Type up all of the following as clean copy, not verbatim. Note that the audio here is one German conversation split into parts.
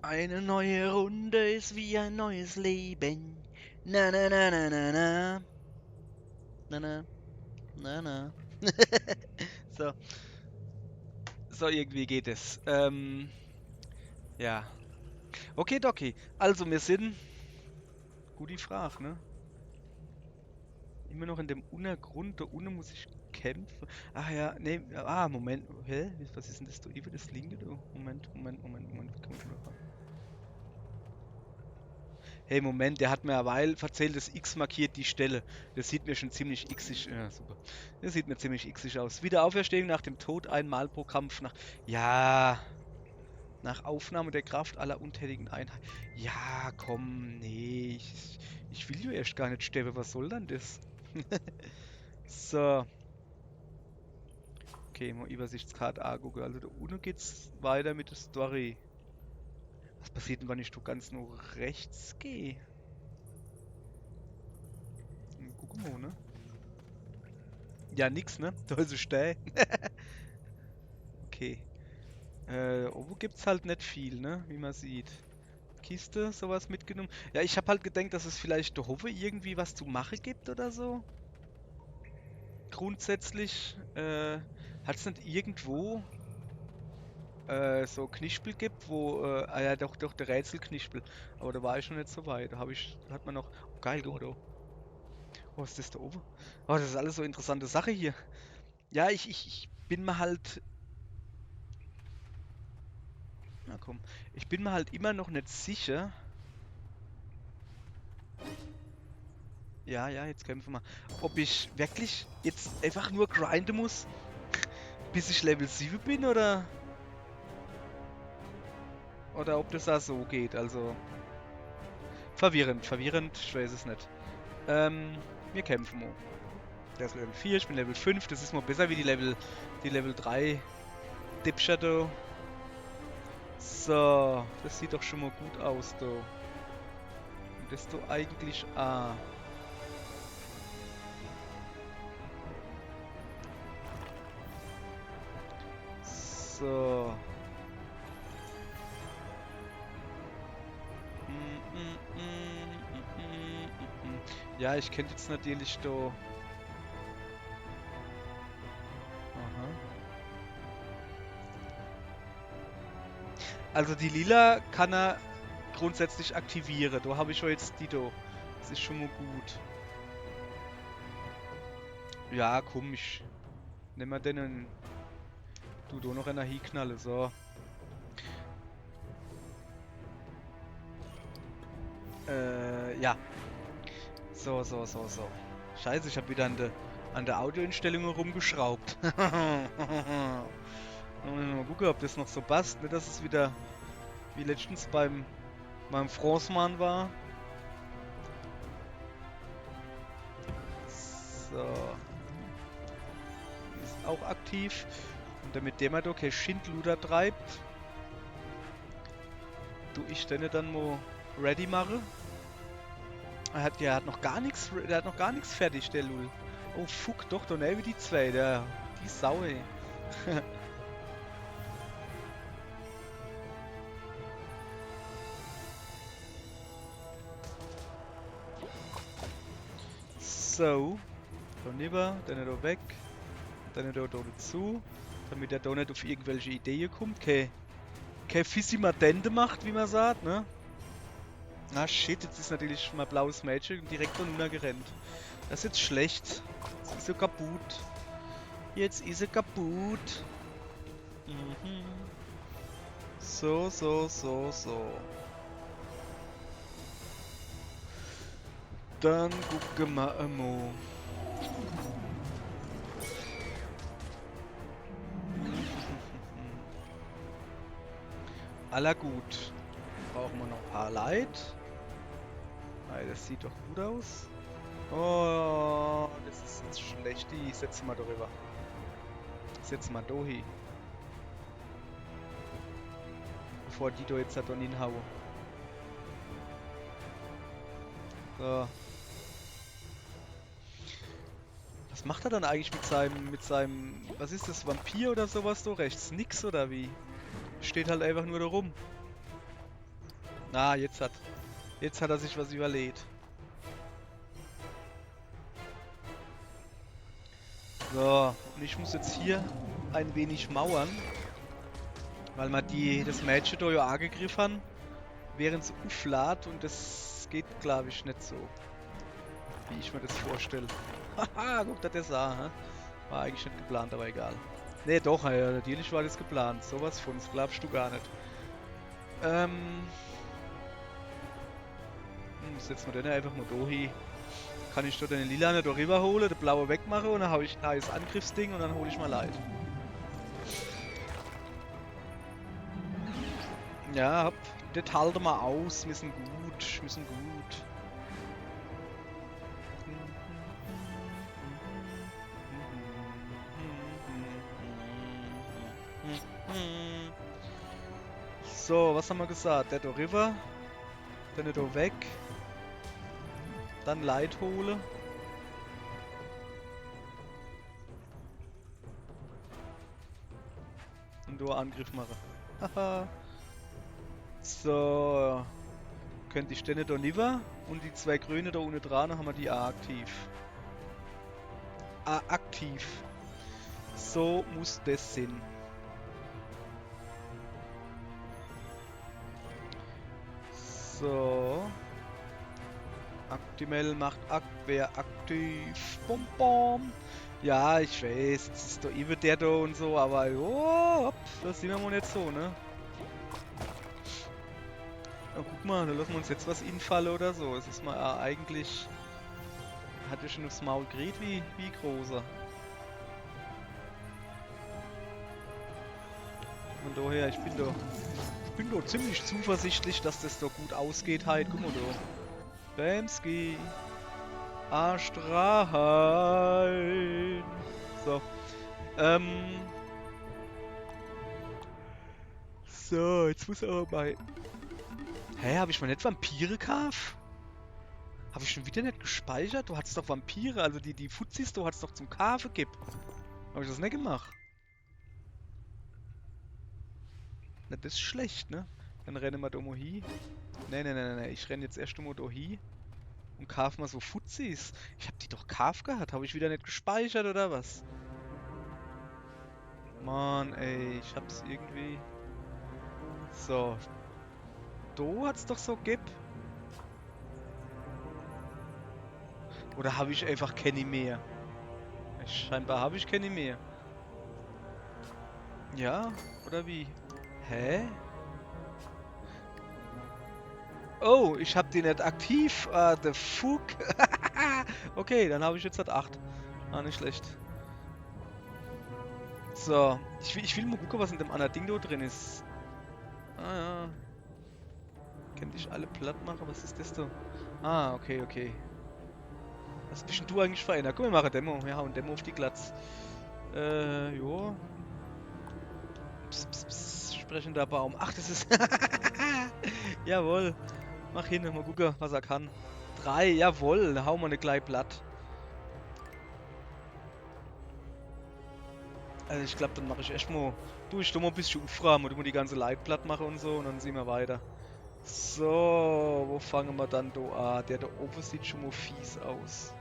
Eine neue Runde ist wie ein neues Leben. Na na na na na na. Na na na na. So, so irgendwie geht es. Ja. Okay, Doki. Also wir sind. Gute Frage, ne? Immer noch in dem Untergrund. Da unten muss ich kämpfen. Ach ja, nee. Moment. Hä? Was ist denn das da über das linke da? Moment. Wie komme ich denn da ran? Hey, Moment, der hat mir eine Weile erzählt, das X markiert die Stelle. Das sieht mir schon ziemlich xig, ja, super. Das sieht mir ziemlich xig aus. Wiederauferstehung nach dem Tod einmal pro Kampf nach. Ja, nach Aufnahme der Kraft aller untätigen Einheiten. Ja, komm, nee, ich will ja erst gar nicht sterben. Was soll denn das? So, okay, mal Übersichtskarte angucken. Also da unten geht's weiter mit der Story. Was passiert denn, wenn ich da ganz nur rechts gehe? Guck mal, ne? Ja, nix, ne? Da ist ein Stein. Okay. Oben gibt's halt nicht viel, ne? Wie man sieht. Kiste, sowas mitgenommen. Ja, ich habe halt gedacht, dass es vielleicht der Hoffe irgendwie was zu machen gibt oder so. Grundsätzlich, hat es nicht irgendwo so Knispel gibt, wo, ja doch, der Rätselknispel. Aber da war ich schon nicht so weit. Da hat man noch, oh geil, guck mal da. Oh, was ist das da oben? Oh, das ist alles so interessante Sache hier. Ja, ich bin mir halt, na komm, ich bin mir halt immer noch nicht sicher. Ja, jetzt kämpfen wir. Ob ich wirklich jetzt einfach nur grinden muss, bis ich Level 7 bin oder ob das da so geht. Also verwirrend, ich weiß es nicht. Ähm, wir kämpfen mal. Der ist Level 4, ich bin Level 5, das ist mal besser wie die Level 3 Dipscher da. So, das sieht doch schon mal gut aus da. Und das du eigentlich. So. Ja, ich könnte jetzt natürlich da. Aha. Also die Lila kann er grundsätzlich aktivieren. Da habe ich schon jetzt die da. Das ist schon mal gut. Ja, komm, ich nehme den und tu da noch einer hinknallen. So. Ja. So. Scheiße, ich habe wieder an der Audioeinstellung rumgeschraubt. Mal gucken, ob das noch so passt. Nicht, dass es wieder wie letztens beim Franceman war. So. Ist auch aktiv. Und damit der mal da kein Schindluder treibt, tu ich den dann mal ready mache. Der hat noch gar nichts, der hat noch gar nichts fertig, der Lul. Oh fuck, doch, dann wie die zwei, die Sau, ey. So, dann lieber, dann da weg, dann da dazu, damit er da nicht auf irgendwelche Ideen kommt, kein Fissimadende macht, wie man sagt, ne? Ah shit, jetzt ist natürlich mein blaues Mädchen direkt von Luna gerannt. Das ist jetzt schlecht. Jetzt ist sie kaputt. Jetzt ist sie kaputt. Mhm. So. Dann gucken wir mal. Aller gut. Brauchen wir noch ein paar Light. Das sieht doch gut aus. Oh, das ist jetzt schlecht. Die setzen wir darüber. Setzen wir da hin. Bevor die da jetzt dann hinhauen. So. Was macht er dann eigentlich mit seinem, was ist das, Vampir oder sowas da rechts? Nix oder wie? Steht halt einfach nur da rum. Ah, jetzt hat er sich was überlegt. So, und ich muss jetzt hier ein wenig mauern, weil wir das Mädchen da ja angegriffen haben, während sie auflädt und das geht, glaube ich, nicht so, wie ich mir das vorstelle. Haha, guck dir das an, hä? War eigentlich nicht geplant, aber egal. Ne, doch, ja, natürlich war das geplant. Sowas von, das glaubst du gar nicht. Setzen wir den einfach mal da hin. Kann ich da den lila da rüber holen, den blauen wegmachen und dann habe ich ein neues Angriffsding und dann hole ich mal Leid. Ja, das halten wir aus. Wir sind gut, wir sind gut. So, was haben wir gesagt? Der da rüber, dann da weg, dann Leid holen. Und da Angriff machen. Haha. So. Könnte ich den da lieber und die zwei Grüne da unten dran haben wir die A aktiv. A aktiv. So muss das sein. So. Actimel macht Abwehr aktiv. Bom bom. Ja, ich weiß, das ist doch eben der da und so, aber jo, das sehen wir mal nicht so, ne? Oh, guck mal, da lassen wir uns jetzt was infallen oder so. Es ist mal eigentlich... Hat er schon aufs Maul geredet, wie großer. Von daher, ich bin da ziemlich zuversichtlich, dass das doch gut ausgeht halt. Guck mal da. Bamski. Arsch rein. So. So, jetzt muss aber mal... Hä, habe ich mal nicht Vampire gekauft? Habe ich schon wieder nicht gespeichert? Du hattest doch Vampire, also die Fuzis, du hattest doch zum Kafe gibt. Habe ich das nicht gemacht? Na, das ist schlecht, ne? Dann rennen wir da mal hin. Ne, ich renne jetzt erst mal da hin und kauf mal so Fuzis. Ich hab die doch Kaf gehabt. Habe ich wieder nicht gespeichert oder was? Mann, ey, ich hab's irgendwie... So. Da hat's doch so gibt. Oder habe ich einfach keine mehr? Scheinbar habe ich keine mehr. Ja, oder wie? Hä? Oh, ich hab die nicht aktiv. Ah, the fuck. Okay, dann habe ich jetzt halt 8. Ah, nicht schlecht. So, ich will mal gucken, was in dem anderen Ding da drin ist. Ah ja. Könnte ich alle platt machen? Was ist das da? Ah, okay. Was bist denn du eigentlich für einer? Komm, wir machen Demo. Wir hauen Demo auf die Glatz. Jo. Pss, sprechender Baum. Ach, das ist... Jawohl. Mach hin, mal gucken, was er kann. 3, jawohl. Dann hauen wir eine gleich platt. Also ich glaube, dann mache ich echt mal... Du, ich tu mal ein bisschen aufräumen und du mal die ganze Leid platt machen und so und dann sehen wir weiter. So, wo fangen wir dann da an? Der da oben sieht schon mal fies aus.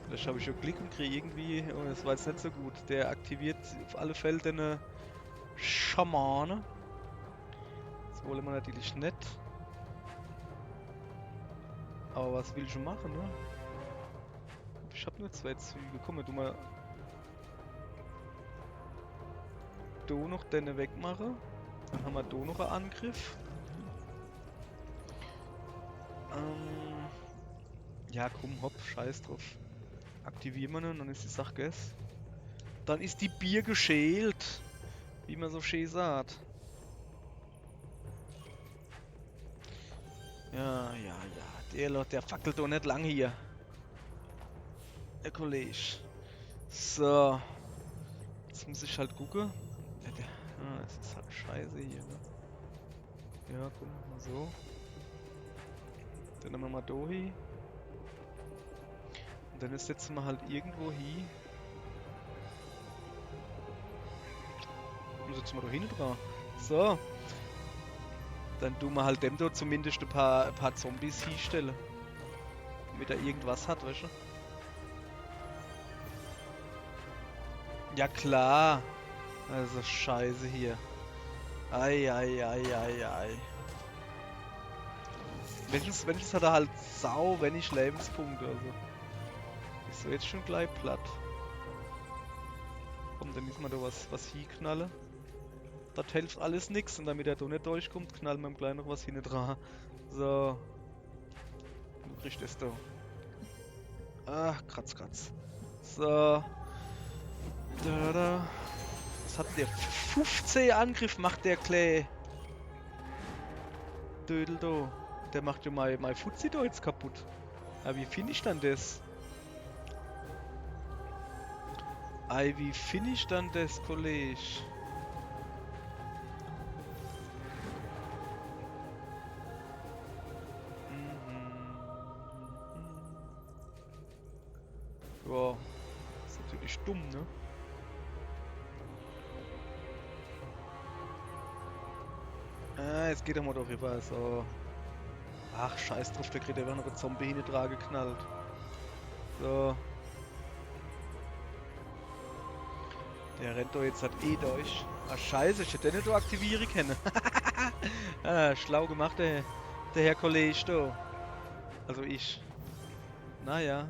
Vielleicht habe ich schon Glück und kriege irgendwie, oh, das war jetzt nicht so gut. Der aktiviert auf alle Fälle eine Schamane. Das wollen wir natürlich nicht. Aber was will ich schon machen, ne? Ich habe nur 2 Züge. Komm, du mal. Da noch deine wegmachen. Dann haben wir da noch einen Angriff. Ja, komm, hopp, scheiß drauf. Aktivieren wir ihn, dann ist die Sache gegessen. Dann ist die Bier geschält. Wie man so schön sagt. Ja. Der fackelt doch nicht lang hier. Der Kollege. So. Jetzt muss ich halt gucken. Das ist halt scheiße hier, ne? Ja, guck mal so. Dann nehmen wir mal da hin. Und dann setzen wir halt irgendwo hin. setzen wir da hinten dran. So. Dann tun wir halt dem da zumindest ein paar Zombies hinstellen. Damit er irgendwas hat, weißt du? Ja klar. Also scheiße hier. Ei, ei, ei, ei, ei. Wenigstens hat er halt sau wenig Lebenspunkte, also. Ist so jetzt schon gleich platt. Komm, dann müssen wir da was hinknallen. Das hilft alles nix und damit er da nicht durchkommt, knallen wir ihm gleich noch was hinten dran. So. Du kriegst das da. Ach, kratz, kratz. So. Da. Was hat der? 15 Angriff macht der Klee. Dödel da. Der macht ja mein Fuzzi da jetzt kaputt. Aber wie finde ich dann das? Ei, wie finde ich dann das, Kollege? Ja, ist natürlich dumm, ne? Jetzt geht er mal da rüber, so. Ach, scheiß drauf, der kriegt einfach noch einen Zombie hinten geknallt. So. Der rennt doch jetzt halt eh durch. Ah, scheiße, ich hätte den nicht so aktivieren können. Schlau gemacht, der Herr Kollege da. Also ich. Naja.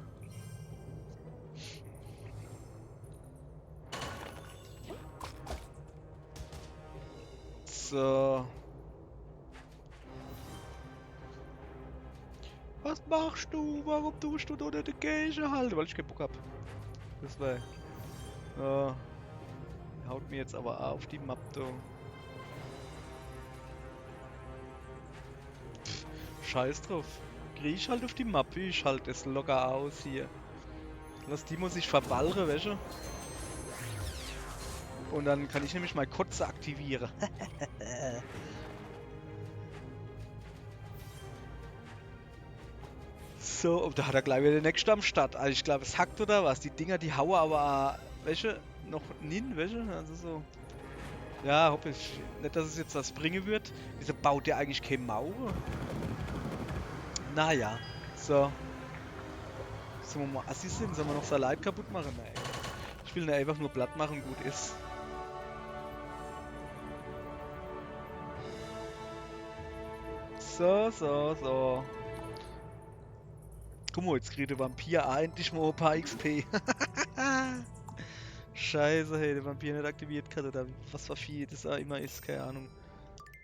So. Was machst du? Warum tust du da nicht den Gage halten? Weil ich keinen Bock hab. Das war. So. Haut mir jetzt aber auf die Map da. Scheiß drauf. Krieg ich halt auf die Mappe, ich halt es locker aus hier. Lass die muss ich verballern, weißt du? Und dann kann ich nämlich mal Kotze aktivieren. So, und da hat er gleich wieder den nächsten am Start. Also ich glaube, es hackt oder was. Die Dinger, die hauen aber, welche, noch nie, welche? Also so. Ja, hoffe ich. Nicht, dass es jetzt was bringen wird. Wieso baut der eigentlich keine Mauer? Naja, so. Sollen wir mal Assis sind? Sollen wir noch Salat kaputt machen? Nein. Ich will ihn einfach nur platt machen, gut ist. So. Guck mal, jetzt kriegt der Vampir auch endlich mal ein paar XP. Scheiße, hey, der Vampir nicht aktiviert kann oder was für viel das auch immer ist, keine Ahnung.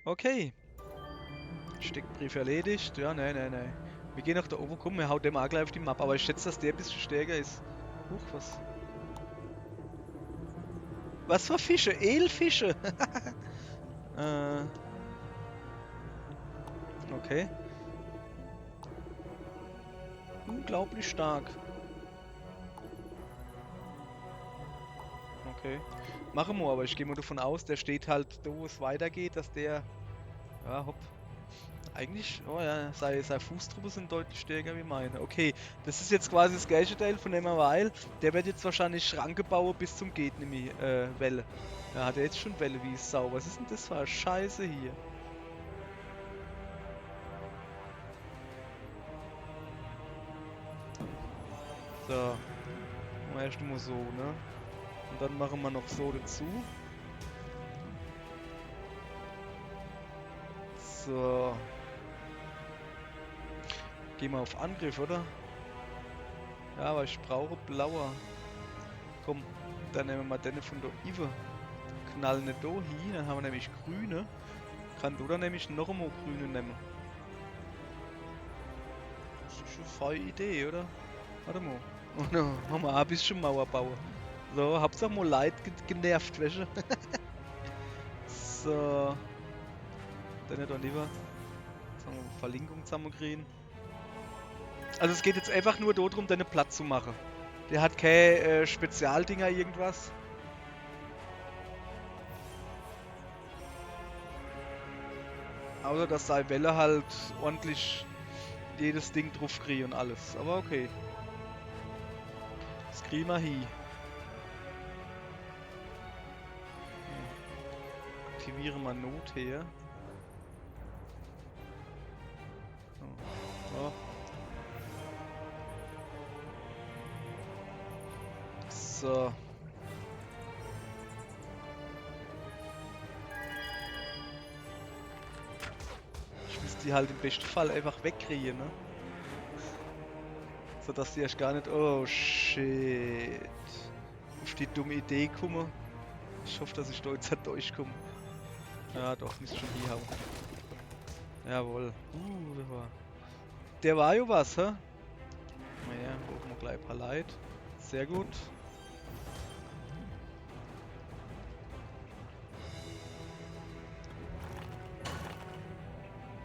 Okay. Steckbrief erledigt. Ja, nein. Wir gehen nach da oben, komm, wir hauen dem auch gleich auf die Map, aber ich schätze, dass der ein bisschen stärker ist. Huch, was? Was für Fische? Eelfische! Okay. Unglaublich stark. Okay. Machen wir, aber ich gehe mal davon aus, der steht halt da, wo es weitergeht, dass der... Ja, hopp. Eigentlich, oh ja, seine Fußtruppe sind deutlich stärker wie meine. Okay, das ist jetzt quasi das gleiche Teil von dem Weil. Der wird jetzt wahrscheinlich Schranke bauen bis zum geht nämlich Welle. Ja, hat er jetzt schon Welle wie Sau. Was ist denn das für eine Scheiße hier? So. Machen wir erst mal so, ne? Und dann machen wir noch so dazu. So. Gehen wir auf Angriff, oder? Ja, aber ich brauche blauer. Komm, dann nehmen wir mal den von der Ive. Knallen nicht da hin, dann haben wir nämlich grüne. Kann du dann nämlich noch einmal grüne nehmen. Das ist eine feine Idee, oder? Warte mal. Oh no, machen wir ein bisschen Mauer bauen. So, Hauptsache mal Leid genervt, weißt du? So. Dann nicht lieber. Jetzt haben wir Verlinkung zusammenkriegen. Also es geht jetzt einfach nur darum, deine Platz zu machen. Der hat keine Spezialdinger irgendwas. Außer dass seine Welle halt ordentlich jedes Ding drauf kriegt und alles. Aber okay. Das kriegen wir hin. aktiviere mal Notwehr. So. So. Ich muss die halt im besten Fall einfach wegkriegen, ne? Sodass die erst gar nicht... Oh, shit. Auf die dumme Idee komme. Ich hoffe, dass ich da jetzt halt durchkomme. Ja, doch, müsste schon hier hauen. Jawohl. Der war ja was, hä? Naja, brauchen wir gleich ein paar Leid. Sehr gut.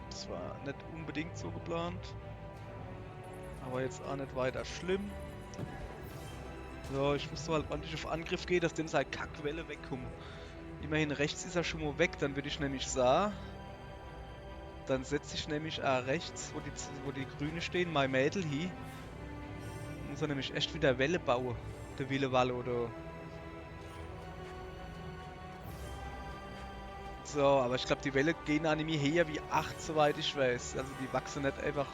Das war nicht unbedingt so geplant. Aber jetzt auch nicht weiter schlimm. So, ich muss so halt ordentlich auf Angriff gehen, dass dem seine Kackwelle wegkommen. Immerhin rechts ist er schon mal weg, dann würde ich nämlich sagen. Dann setze ich nämlich rechts, wo die Grüne stehen, mein Mädel hier. Muss er nämlich echt wieder Welle bauen. Der Willewalle oder. So, aber ich glaube die Welle gehen an mir her wie 8, soweit ich weiß. Also die wachsen nicht einfach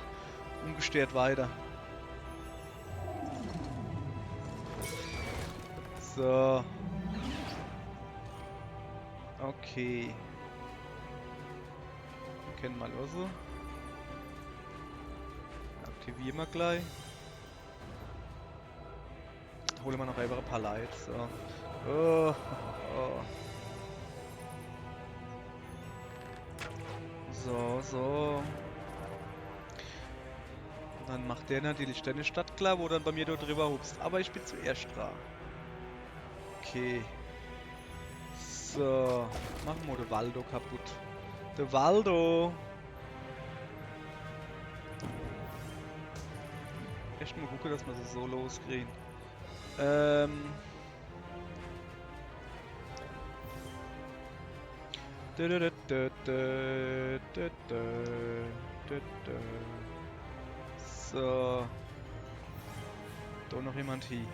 ungestört weiter. So. Okay. Wir können mal los. Aktivieren wir gleich. Holen wir noch einfach ein paar Leid. So. Oh. So. Und dann macht der natürlich deine Stadt klar, wo dann bei mir dort drüber hupst. Aber ich bin zuerst dran. Okay. So. Machen wir den Waldo kaputt. Der Waldo! Echt mal gucken, dass wir sie so loskriegen. So. Da noch jemand hier.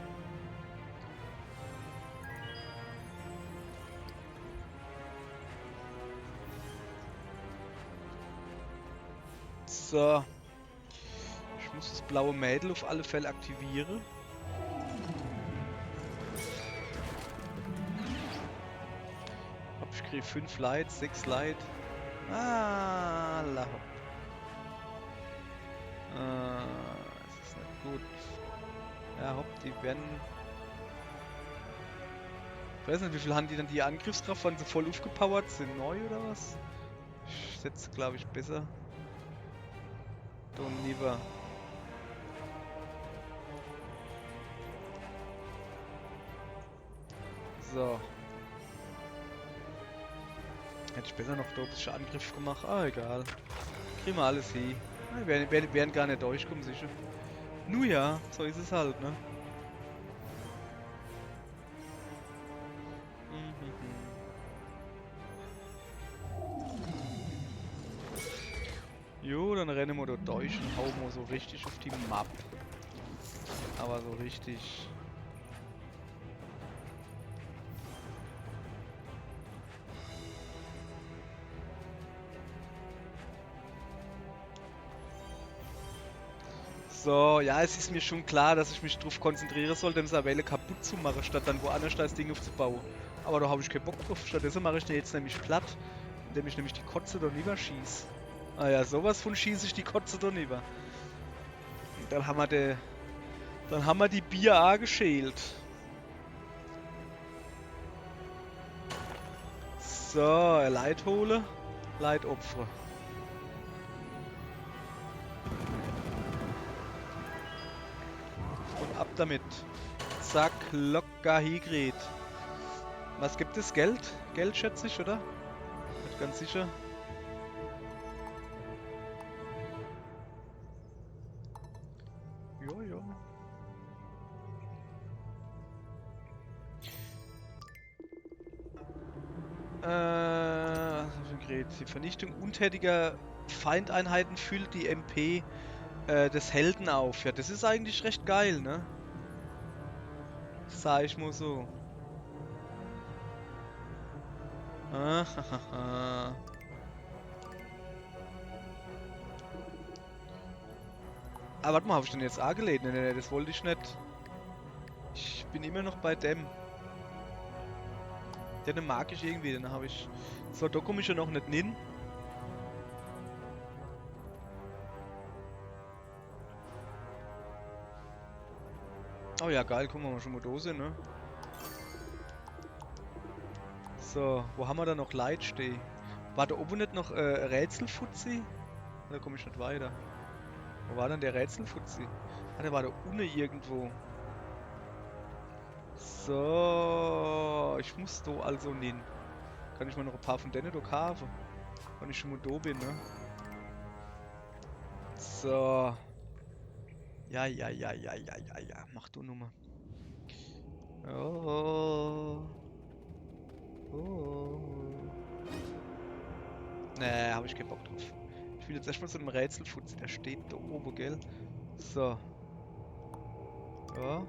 So. Ich muss das blaue Mädel auf alle Fälle aktivieren. Ich kriege 5 Light, 6 Light. Ah, la. Das ist nicht gut. Ja, hopp, die werden... Ich weiß nicht, wie viel haben die dann die Angriffskraft, wenn sie voll aufgepowert sind? Neu oder was? Ich setze, glaube ich, besser. Don't never. So. Hätte ich besser noch da ein bisschen Angriff gemacht. Ah, egal. Kriegen wir alles hin. Wir werden gar nicht durchkommen, sicher. Nun ja, so ist es halt, ne? Jo, dann rennen wir da durch und hauen wir so richtig auf die Map. Aber so richtig. So, ja, es ist mir schon klar, dass ich mich darauf konzentrieren soll, den Savelle kaputt zu machen, statt dann woanders das Ding aufzubauen. Aber da habe ich keinen Bock drauf. Stattdessen mache ich den jetzt nämlich platt, indem ich nämlich die Kotze da rüber schieße. Ah ja, sowas von schieße ich die Kotze da rüber. Und dann haben wir die Bier auch geschält. So, Leid hole, Leid opfere. Und ab damit. Zack, locker hingekriegt. Was gibt es? Geld? Geld schätze ich, oder? Nicht ganz sicher. Jo. Die Vernichtung untätiger Feindeinheiten füllt die MP des Helden auf. Ja, das ist eigentlich recht geil, ne? Sag ich mal so. Ah, ah, warte mal, habe ich denn jetzt A gelegt? Nee, das wollte ich nicht. Ich bin immer noch bei dem. Den mag ich irgendwie, den habe ich... So, da komme ich ja noch nicht hin. Oh ja, geil, guck mal, schon mal da sind, ne? So, wo haben wir da noch Light stehen? War da oben nicht noch Rätselfutzi? Da komme ich nicht weiter. Wo war denn der Rätselfutzi? Ah, der war da unten irgendwo. So, ich muss da also hin. Kann ich mal noch ein paar von denen da kaufen? Wenn ich schon mal da bin, ne? So. Ja. Mach du Nummer. Oh. Oh. Nee, habe ich keinen Bock drauf. Ich will jetzt erstmal so einen Rätselfutzi. Der steht da oben, gell? So. Ja.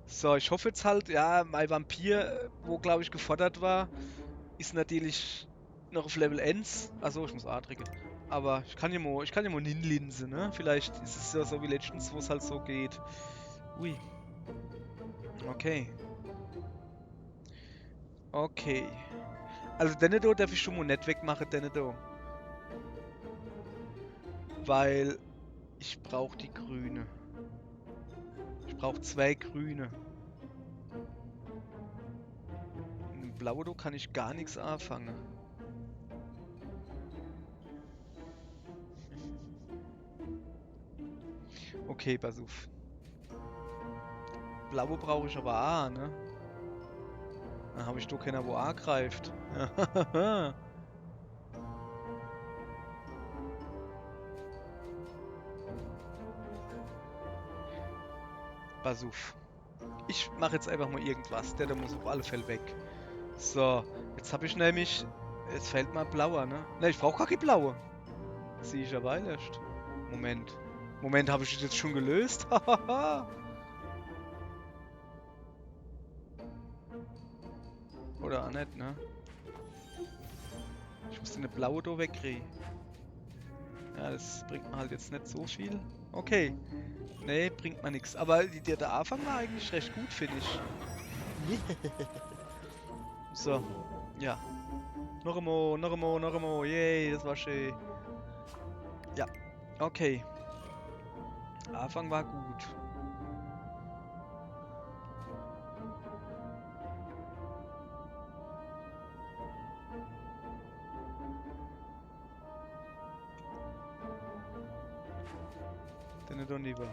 So, ich hoffe jetzt halt, ja, mein Vampir, wo glaube ich gefordert war, ist natürlich noch auf Level 1. Also ich muss A drücken. Aber ich kann ja mal hinlinsen, ne? Vielleicht ist es ja so wie letztens, wo es halt so geht. Ui. Okay. Okay. Also Dennedo darf ich schon mal nicht wegmachen, Dennedo. Weil ich brauche die Grüne. Ich brauche 2 Grüne. Mit Blau kann ich gar nichts anfangen. Okay, pass auf. Blaue brauche ich aber A, ne? Dann habe ich doch keiner, wo A greift. Pass auf. Ich mache jetzt einfach mal irgendwas. Der muss auf alle Fälle weg. So, jetzt habe ich nämlich... Jetzt fällt mal blauer, ne? Ne, ich brauche gar keine blaue. Sehe ich ja weil erst. Moment. Moment, habe ich das jetzt schon gelöst? Oder auch nicht, ne? Ich muss eine blaue da wegkriegen. Ja, das bringt mir halt jetzt nicht so viel. Okay. Nee, bringt mir nichts. Aber der Anfang war eigentlich recht gut, finde ich. So. Ja. Noch einmal. Yay, das war schön. Ja. Okay. Anfang war gut. Dann doch lieber.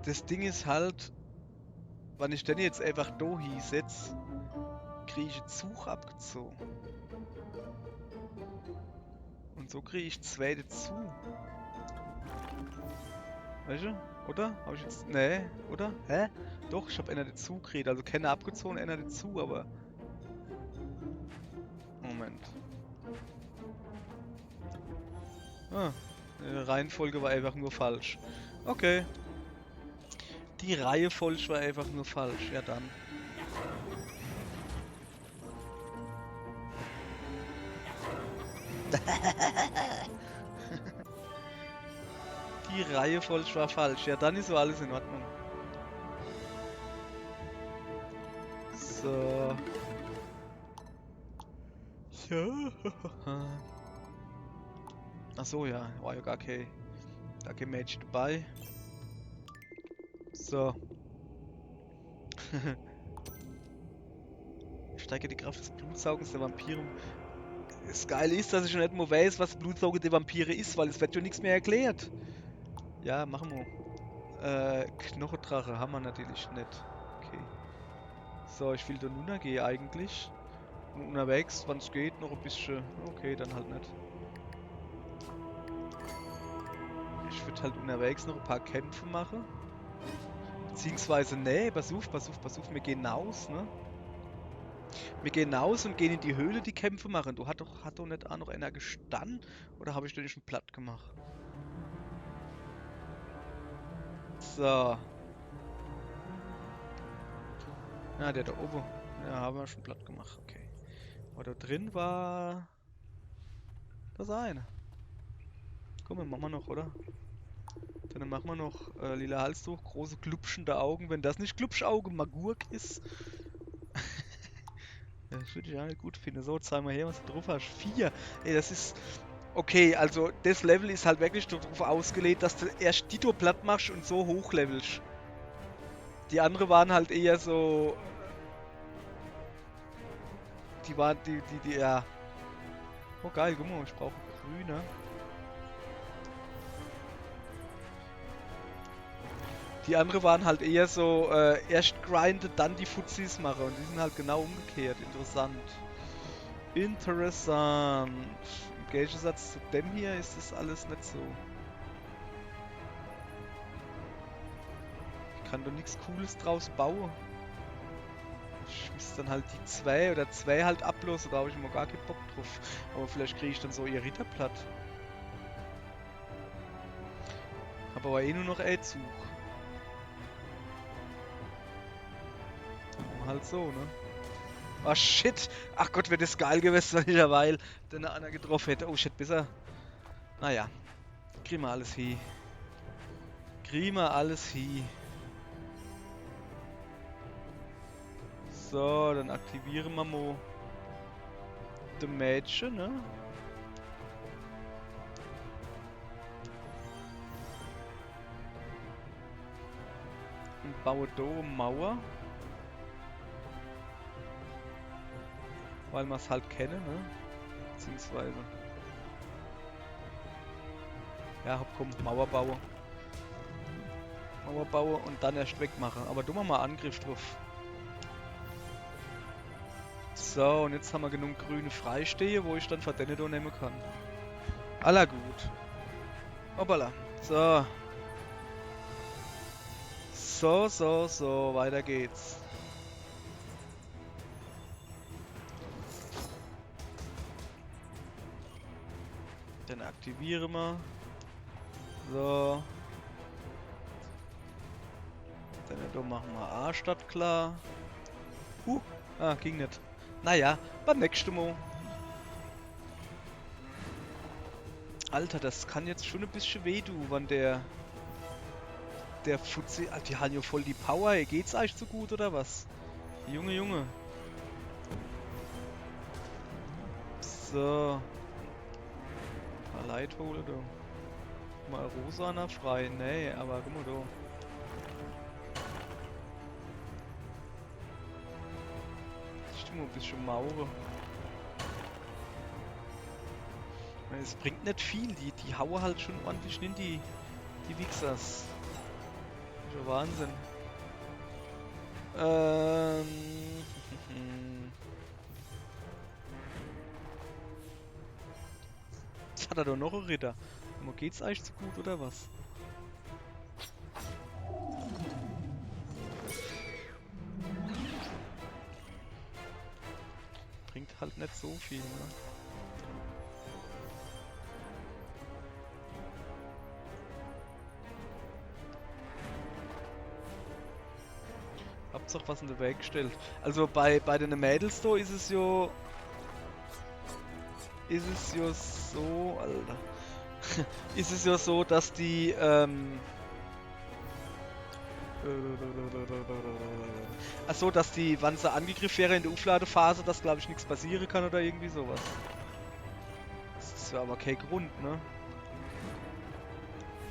Das Ding ist halt, wenn ich denn jetzt einfach da hinsetze, kriege ich einen Zug abgezogen. Und so kriege ich 2 dazu. Weißt du? Oder? Habe ich jetzt. Nee, oder? Hä? Doch, ich habe einer dazu gekriegt. Also keine abgezogen, einer dazu, aber. Moment. Ah, die Reihenfolge war einfach nur falsch. Okay. Die Reihenfolge war einfach nur falsch. Ja dann. Die Reihenfolge war falsch. Ja, dann ist so alles in Ordnung. So. Ja. Ach so, ja. War ja gar kein Match dabei. So. Steige die Kraft des Blutsaugens der Vampire. Das Geile ist, dass ich schon nicht mehr weiß, was Blutsaugen der Vampire ist, weil es wird ja nichts mehr erklärt. Ja, machen wir. Knochendrache haben wir natürlich nicht. Okay. So, ich will da Nuna gehen eigentlich. Und unterwegs, wann es geht, noch ein bisschen. Okay, dann halt nicht. Ich würde halt unterwegs noch ein paar Kämpfe machen. Beziehungsweise, nee, pass auf, wir gehen raus, ne? Wir gehen raus und gehen in die Höhle die Kämpfe machen. Hat doch nicht auch noch einer gestanden? Oder habe ich den schon platt gemacht? So. Ja, der da oben. Ja, haben wir schon platt gemacht. Okay. Aber da drin war das eine. Komm, dann machen wir noch, oder? Dann machen wir noch lila Halstuch, große glubschende Augen. Wenn das nicht Glubschauge Magurk ist, ja, das würde ich auch nicht gut finden. So, zeig mal her, was du drauf hast. 4. Ey, das ist. Okay, also das Level ist halt wirklich darauf ausgelegt, dass du erst Dito platt machst und so hochlevelst. Die anderen waren halt eher so. Die waren, ja. Oh geil, guck mal, ich brauche grüne. Die anderen waren halt eher so, erst grinden, dann die Fuzis machen. Und die sind halt genau umgekehrt. Interessant. Interessant. Im Gegensatz zu dem hier ist das alles nicht so. Ich kann doch nichts Cooles draus bauen. Ich müsste dann halt die 2 oder 2 halt ablosen, da habe ich immer gar keinen Bock drauf. Aber vielleicht kriege ich dann so ihr Ritterplatt. Hab aber eh nur noch Zug. Halt so, ne? Ah shit! Ach Gott, wäre das geil gewesen, wenn ich derweil den einer getroffen hätte. Oh shit, besser. Naja. Kriegen wir alles hin. Kriegen wir alles hin. So, dann aktivieren wir mal die Mädchen, ne? Und bauen da eine Mauer. Weil wir es halt kennen, ne? Beziehungsweise. Ja, komm, Mauer bauen. Mauer bauen und dann erst wegmachen. Aber du mach mal Angriff drauf. So, und jetzt haben wir genug grüne Freistehen, wo ich dann Verdenedo nehmen kann. Aller gut. Hoppala. So. So, weiter geht's. Dann aktivieren wir. So. Dann machen wir A statt klar. Ging nicht. Naja, beim nächsten Mal. Alter, das kann jetzt schon ein bisschen wehtun, wann der Fuzzi... Alter, die haben ja voll die Power. Ey. Geht's eigentlich so gut, oder was? Junge. So. Mal Leid holen, du. Mal Rosana frei. Nee, aber guck mal, du. Stimmt, ein bisschen Maure. Es bringt nicht viel, die hauen halt schon ordentlich in die Wichsers. Das ist ja Wahnsinn. Jetzt hat er doch noch einen Ritter. Aber geht's eigentlich so gut oder was? Bringt halt nicht so viel, ne? Hauptsache was in der Weg gestellt. Also bei den Mädels da ist es ja so, Alter. Ist es ja so, dass die achso, dass die, wann sie angegriffen wäre in der Aufladephase, dass glaube ich nichts passieren kann oder irgendwie sowas. Das ist ja aber kein Grund, ne?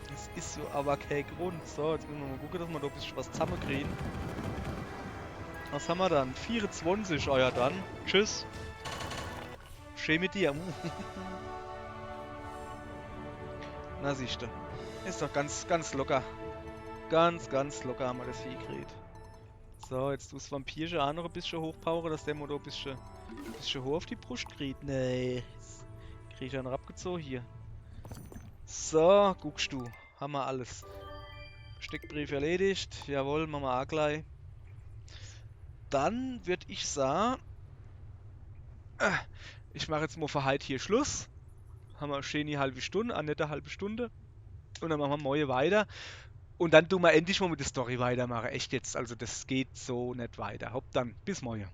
Das ist ja aber kein Grund. So, jetzt müssen wir mal gucken, dass wir da ein bisschen was zusammenkriegen. Was haben wir dann? 24, euer dann. Tschüss. Schön mit dir. Na siehste. Ist doch ganz locker. Ganz locker haben wir das Vieh gekriegt. So, jetzt tust Vampirchen auch noch ein bisschen hochpowern, dass der Motor ein bisschen hoch auf die Brust kriegt. Nee. Krieg ich ja noch abgezogen hier. So, guckst du. Haben wir alles. Steckbrief erledigt. Jawohl, machen wir auch gleich. Dann würde ich sagen, ich mache jetzt mal für heute hier Schluss. Haben wir eine schöne halbe Stunde, eine nette halbe Stunde. Und dann machen wir morgen weiter. Und dann tun wir endlich mal mit der Story weitermachen. Echt jetzt, also das geht so nicht weiter. Hopp dann, bis morgen.